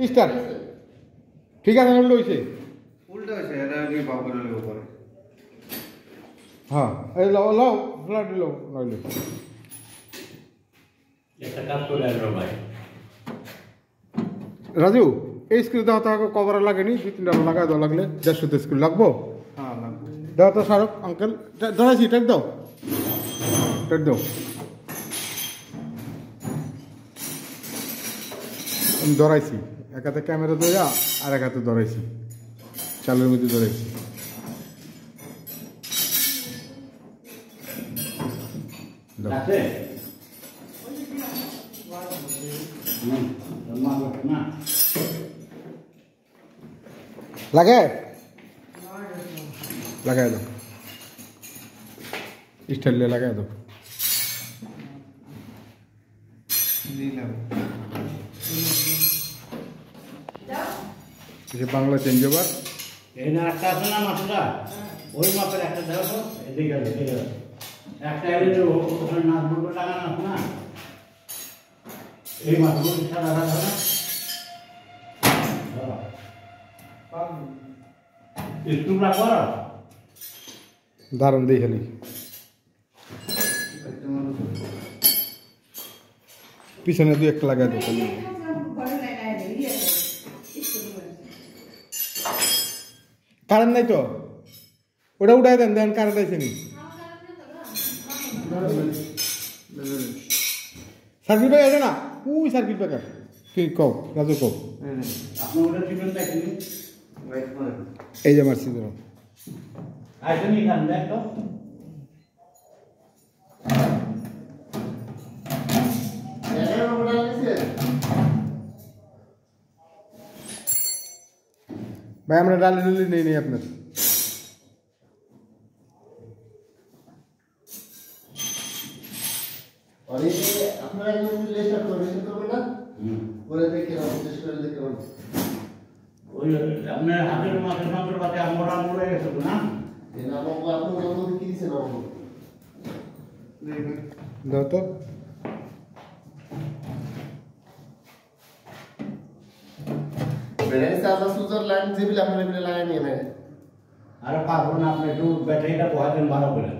Star ঠিক আছে উল্টো হয়েছে হ্যাঁ এই লও লও ফ্ল্যাট লও নইলে রাজু এই স্ক্রিন দেওয়া তো কভার লাগেনি 2-3টা লাগাই দেওয়া লাগলে 150 স্ক্রিন লাগবো দাও তো শাহরুখ আঙ্কেল ধরাইছি টেক দাও আমি ধরাইছি এক হাতে ক্যামেরা ধরা আর এক হাতে ধরাইছি চালের মধ্যে ধরাইছি লাগাই দাও স্টাইল লাগাই দাও বাংলা চেঞ্জ ওভার এই না একটা আছে না মাছটা ওই মাপের একটা দাও তো এদিকে একটা এর ওখানে নাচগুলো লাগানো আছে না এই মাছগুলো সাদা সাদা না একটু রাখো দারুণ দিয়ে খালি পিছনে 2-1 লাগাই দাও খালি কারেন্ট নাই তো ওটা উঠাই দেন কারেন্ট আইছে নি সার্কিট ব্রেকার আছে না ওই সার্কিট ব্রেকার কি কও রাজু কও আপনি ওটা টিপেন দেখেন এই যে মারছি ধরো আইছে নি কারেন্ট দেখ তো ভাই আমরা ডালি নেই আপনার আপনারা লেস্টার করবেন না বলে দেখে চেষ্টা করে দেখে ওই আপনার হাতের মাথার যন্ত্রপাতি আমরা গেছে না এনা বাবু আপনি যন্ত্র কি দিছেন বাবু দাও তো ব্যাটারি চার্জার সুজার লাইন যেগুলো আপনারা এগুলো লাগাই নিয়ে নেন আর পারবো না আপনি একটু ব্যাটারিটা বহাতেন ভালো করে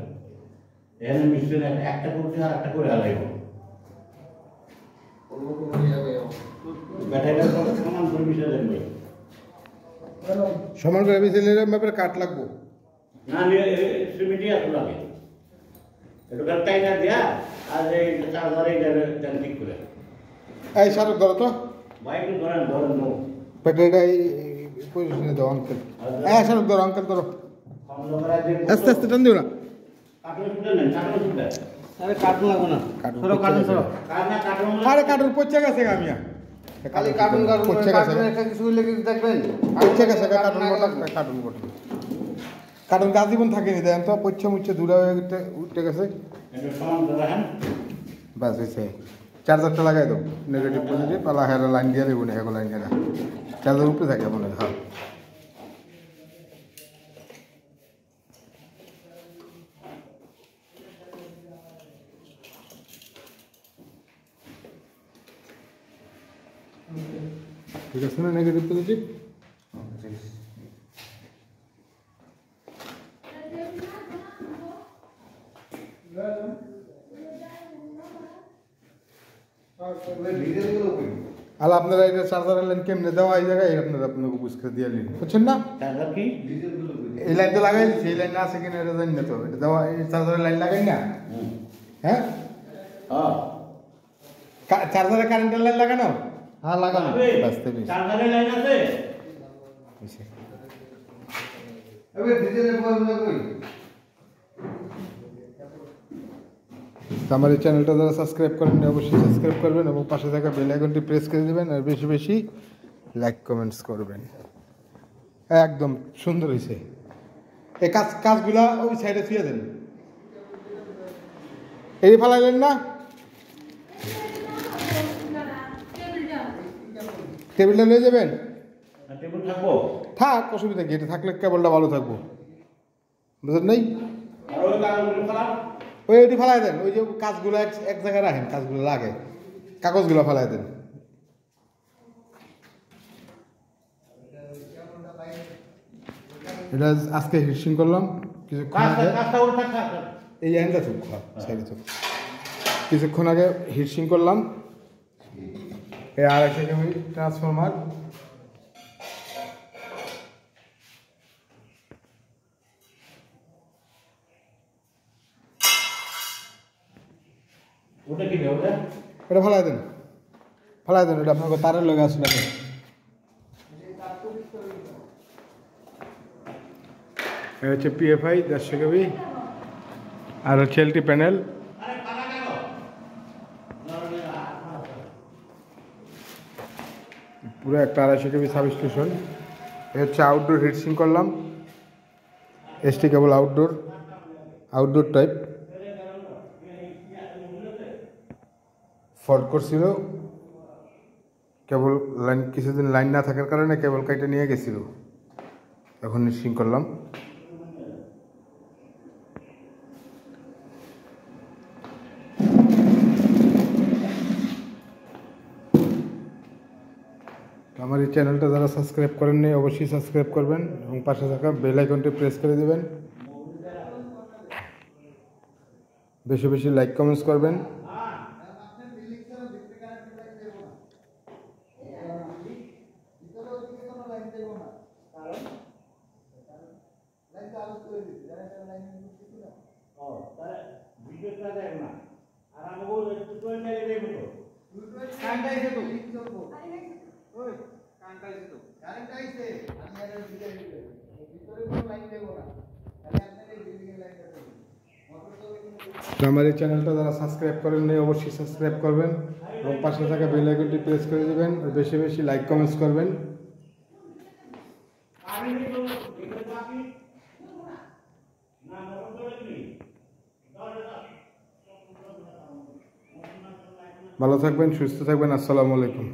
এখানে মিস্ত্রি একটা করতে আর একটা করে হারাইব ব্যাটারিটা সমান করে মিশে দেবে সমান করে মিশাইলে ব্যাপারে কাট লাগবো না সিমেন্টই এত লাগে একটু গাড়টাই না দেয়া আর এই চার্জারে ঠিক করে এই শাহরুখ ধরো তো বাইক ধরেন নো ব্যাটারিটা এই পজিশনে দাও আঙ্কেল শাহরুখ ধরো আঙ্কেল ধরো আস্তে আস্তে টান দিও না আরে কার্টুন লাগবো না আরে কার্টুন পচে গেছে গামিয়া খালি কার্টুন পচে গেছে একটা কিছু লেগে দেখবেন পচে গেছে কার্টুন কার্টুন গাছ জীবন থাকেনি দেন তো পচে মুচ্ছে দূরে হয়ে উঠে গেছে বাস হয়েছে চার্জারটা লাগাই দাও নেগেটিভ পজিটিভ পালা হেরা লাইন দিয়ে দেবো না হেগো লাইন দিয়ে চার্জার উপরে থাকে মনে হয় ঠিক আছে না নেগেটিভ পজিটিভ আর আপনারা এটা চার্জারের লাইন কেমনে দেওয়া এই জায়গায় আপনারা আপনাকে বুঝতে দিয়ে নিন বুঝছেন না এই লাইন তো লাগাই দিচ্ছি এই লাইন আছে কিনা এটা জানি না তো এটা দেওয়া এই চার্জারের লাইন লাগাই না হ্যাঁ চার্জারের কারেন্টের লাইন লাগানো হ্যাঁ লাগানো বাস্তবে চার্জারের লাইন আছে আমার এই চ্যানেলটা যারা সাবস্ক্রাইব করেন অবশ্যই সাবস্ক্রাইব করবেন এবং পাশে থাকা বেল আইকনটি প্রেস করে দেবেন আর বেশি বেশি লাইক কমেন্টস করবেন একদম সুন্দর হয়েছে এই কাজগুলা ওই সাইডে ছুঁয়ে দেন এই ফেলাইলেন না টেবিলটা নিয়ে যাবেন থাক অসুবিধা কি এটা থাকলে কেবলটা ভালো থাকবো বুঝলেন নেই ওইটি ফেলাই দেন ওই যে কাজগুলো এক জায়গায় রাখেন কাজগুলো লাগে কাগজগুলো ফেলাই দেন এটা আজকে হিটসিং করলাম কিছুক্ষণ কাজটা আগে। কাজটা ওর কাজ কাজ এই এনটা চুপ সাইডে চুপ। কিছুক্ষণ আগে হিটসিং করলাম এই 250 কেভি ট্রান্সফরমার। ওটা কি রে ওটা এটা ফালাই দেন এটা আপনার তারের লগে আছে নাকি? এটা হচ্ছে পিএফআই 150 কেভি আর হচ্ছে এলটি প্যানেল। আরে পালা কাগো পুরো একটা 250 কেভি সাবস্টেশন। এটা হচ্ছে আউটডোর হিটসিং করলাম, এসটি কেবল আউটডোর টাইপ। ফল্ট করছিল, কেবল লাইন কিছুদিন লাইন না থাকার কারণে কেবল কাইটা নিয়ে গেছিল, এখন হিটসিং করলাম। আমার এই চ্যানেলটা যারা সাবস্ক্রাইব করেননি অবশ্যই সাবস্ক্রাইব করবেন এবং পাশে থাকা বেল আইকনটি প্রেস করে দেবেন। বেশি বেশি লাইক কমেন্টস করবেন। ও তাহলে ভিডিওটা দেখ না আর আমাকে একটু করে নিয়ে দেখো তো কারেন্ট আইছে তো ওই কারেন্ট আইছে আমি আর ভিতরে ভিতরে কোনো লাইন দেব না, খালি আপনাদের বিল্ডিং এর লাইনটা দেব। মোটর চলে কিন্তু আমার এই চ্যানেলটা যারা সাবস্ক্রাইব করেননি অবশ্যই সাবস্ক্রাইব করবেন এবং পাশে থাকা বেল আইকনটি প্রেস করে দেবেন আর বেশি বেশি লাইক কমেন্টস করবেন। আমি তো এখানে বাকি না মোটর চলে কি ভালো থাকবেন, সুস্থ থাকবেন। আসসালামু আলাইকুম।